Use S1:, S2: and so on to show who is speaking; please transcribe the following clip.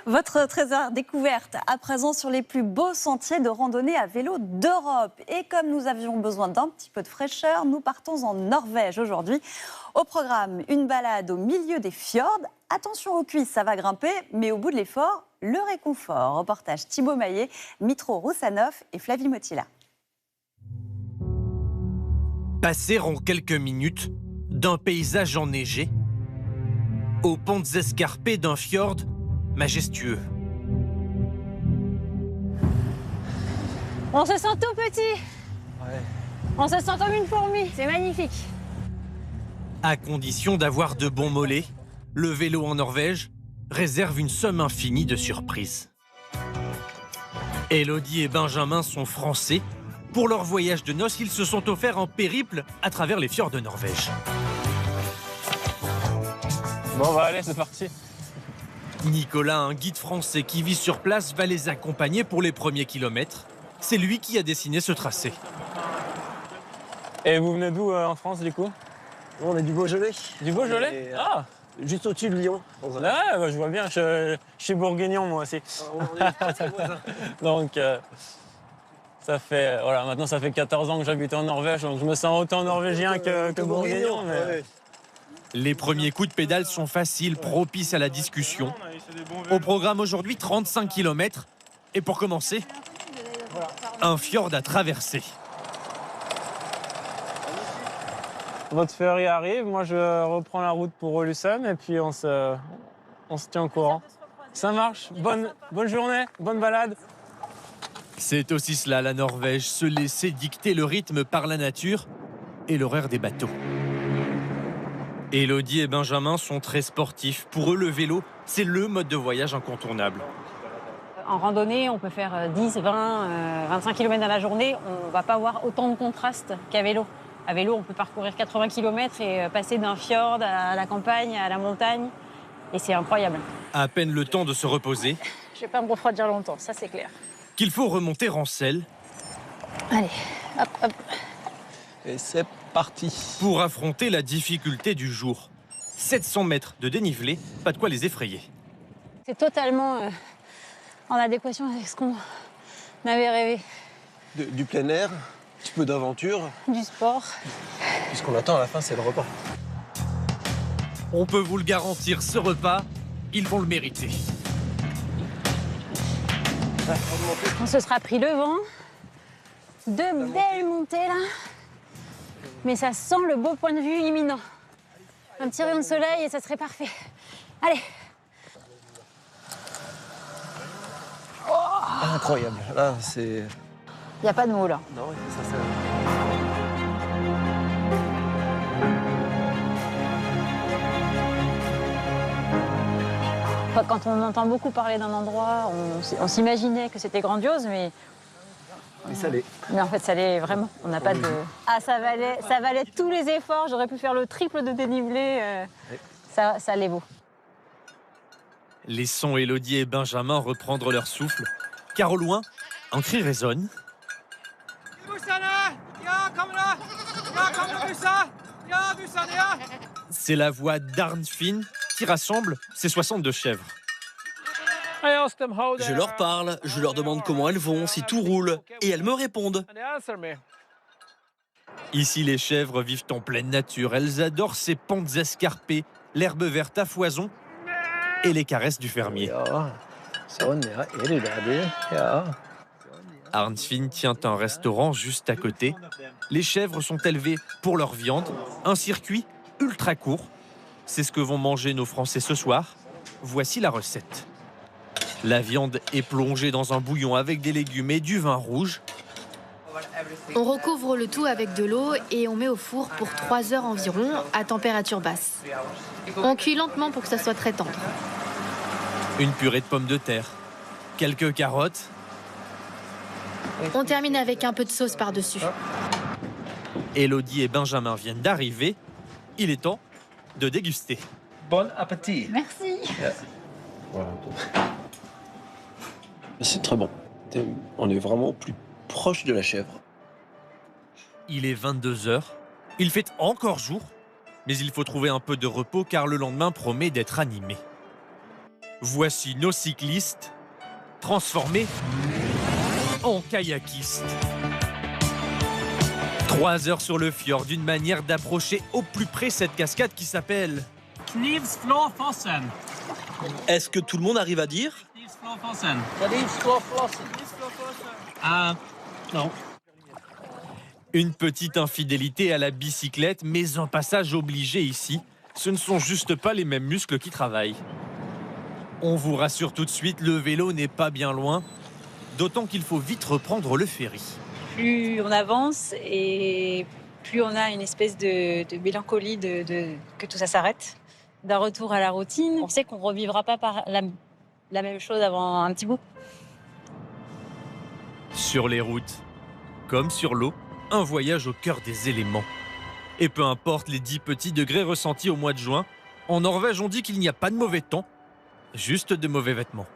S1: Votre trésor découverte à présent sur les plus beaux sentiers de randonnée à vélo d'Europe. Et comme nous avions besoin d'un petit peu de fraîcheur, nous partons en Norvège aujourd'hui. Au programme, une balade au milieu des fjords. Attention aux cuisses, ça va grimper, mais au bout de l'effort, le réconfort. Reportage Thibaut Maillet, Mitro Roussanov et Flavie Motila.
S2: Passer en quelques minutes d'un paysage enneigé aux pentes escarpées d'un fjord majestueux.
S3: On se sent tout petit.
S4: Ouais.
S3: On se sent comme une fourmi. C'est magnifique.
S2: À condition d'avoir de bons mollets, le vélo en Norvège réserve une somme infinie de surprises. Élodie et Benjamin sont français. Pour leur voyage de noces, ils se sont offerts un périple à travers les fjords de Norvège.
S4: Bon, bah allez, c'est parti.
S2: Nicolas, un guide français qui vit sur place, va les accompagner pour les premiers kilomètres. C'est lui qui a dessiné ce tracé.
S4: Et vous venez d'où en France, du coup?
S5: On est du Beaujolais.
S4: Du Beaujolais? Ah,
S5: Juste au-dessus de Lyon.
S4: ouais, bah, je vois bien, je suis bourguignon, moi aussi.
S5: On est très voisins.
S4: Donc, ça fait, voilà, maintenant, ça fait 14 ans que j'habite en Norvège, donc je me sens autant norvégien que bourguignon. Mais...
S5: Ouais.
S2: Les premiers coups de pédale sont faciles, propices à la discussion. Au programme aujourd'hui, 35 km. Et pour commencer, un fjord à traverser.
S4: Votre ferry arrive, moi je reprends la route pour Ålesund et puis on se tient au courant. Ça marche, bonne journée, bonne balade.
S2: C'est aussi cela, la Norvège, se laisser dicter le rythme par la nature et l'horaire des bateaux. Élodie et Benjamin sont très sportifs. Pour eux, le vélo, c'est le mode de voyage incontournable.
S3: En randonnée, on peut faire 10, 20, 25 km dans la journée. On ne va pas avoir autant de contraste qu'à vélo. À vélo, on peut parcourir 80 km et passer d'un fjord à la campagne, à la montagne. Et c'est incroyable.
S2: À peine le temps de se reposer,
S3: Je ne vais pas me refroidir longtemps, ça c'est clair.
S2: qu'il faut remonter en selle
S3: Allez, hop, hop.
S5: Et c'est parti.
S2: pour affronter la difficulté du jour. 700 mètres de dénivelé, pas de quoi les effrayer.
S3: C'est totalement en adéquation avec ce qu'on avait rêvé.
S5: Du plein air, un petit peu d'aventure.
S3: Du sport.
S5: Puis ce qu'on attend à la fin, c'est le repas.
S2: On peut vous le garantir, ce repas, ils vont le mériter.
S3: On se sera pris le vent. De belles montées là. Mais ça sent le beau point de vue imminent. Un petit rayon de soleil et ça serait parfait. Allez.
S5: Incroyable. Là, c'est...
S3: Il n'y a pas de mots là.
S5: Non, ça, c'est...
S3: Quand on entend beaucoup parler d'un endroit, on s'imaginait que c'était grandiose, mais
S5: Mais ça l'est.
S3: en fait, ça l'est vraiment. On n'a pas de... Ah, ça valait tous les efforts. J'aurais pu faire le triple de dénivelé. Ça l'est beau.
S2: Laissons Élodie et Benjamin reprendre leur souffle, car au loin, un cri résonne. C'est la voix d'Arnfinn qui rassemble ses 62 chèvres.
S6: Je leur parle, je leur demande comment elles vont, si tout roule, et elles me répondent.
S2: Ici, les chèvres vivent en pleine nature. Elles adorent ces pentes escarpées, l'herbe verte à foison et les caresses du fermier. Arnfinn tient un restaurant juste à côté. Les chèvres sont élevées pour leur viande, un circuit ultra court. C'est ce que vont manger nos Français ce soir. Voici la recette. La viande est plongée dans un bouillon avec des légumes et du vin rouge.
S7: On recouvre le tout avec de l'eau et on met au four pour 3 heures environ à température basse. On cuit lentement pour que ça soit très tendre.
S2: Une purée de pommes de terre, quelques carottes.
S7: On termine avec un peu de sauce par-dessus.
S2: Élodie et Benjamin viennent d'arriver. Il est temps de déguster.
S5: Bon appétit.
S3: Merci.
S5: C'est très bon. On est vraiment plus proche de la chèvre.
S2: Il est 22 h. Il fait encore jour, mais il faut trouver un peu de repos car le lendemain promet d'être animé. Voici nos cyclistes transformés en kayakistes. 3 heures sur le fjord, d'une manière d'approcher au plus près cette cascade qui s'appelle
S8: Knivsflåfossen.
S6: Est-ce que tout le monde arrive à dire?
S8: Knivsflåfossen. Non.
S2: une petite infidélité à la bicyclette, mais un passage obligé ici. Ce ne sont juste pas les mêmes muscles qui travaillent. On vous rassure tout de suite, le vélo n'est pas bien loin, d'autant qu'il faut vite reprendre le ferry.
S3: Plus on avance et plus on a une espèce de mélancolie que tout ça s'arrête, d'un retour à la routine. On sait qu'on ne revivra pas la même chose avant un petit bout.
S2: Sur les routes, comme sur l'eau, un voyage au cœur des éléments. Et peu importe les 10 petits degrés ressentis au mois de juin, en Norvège on dit qu'il n'y a pas de mauvais temps, juste de mauvais vêtements.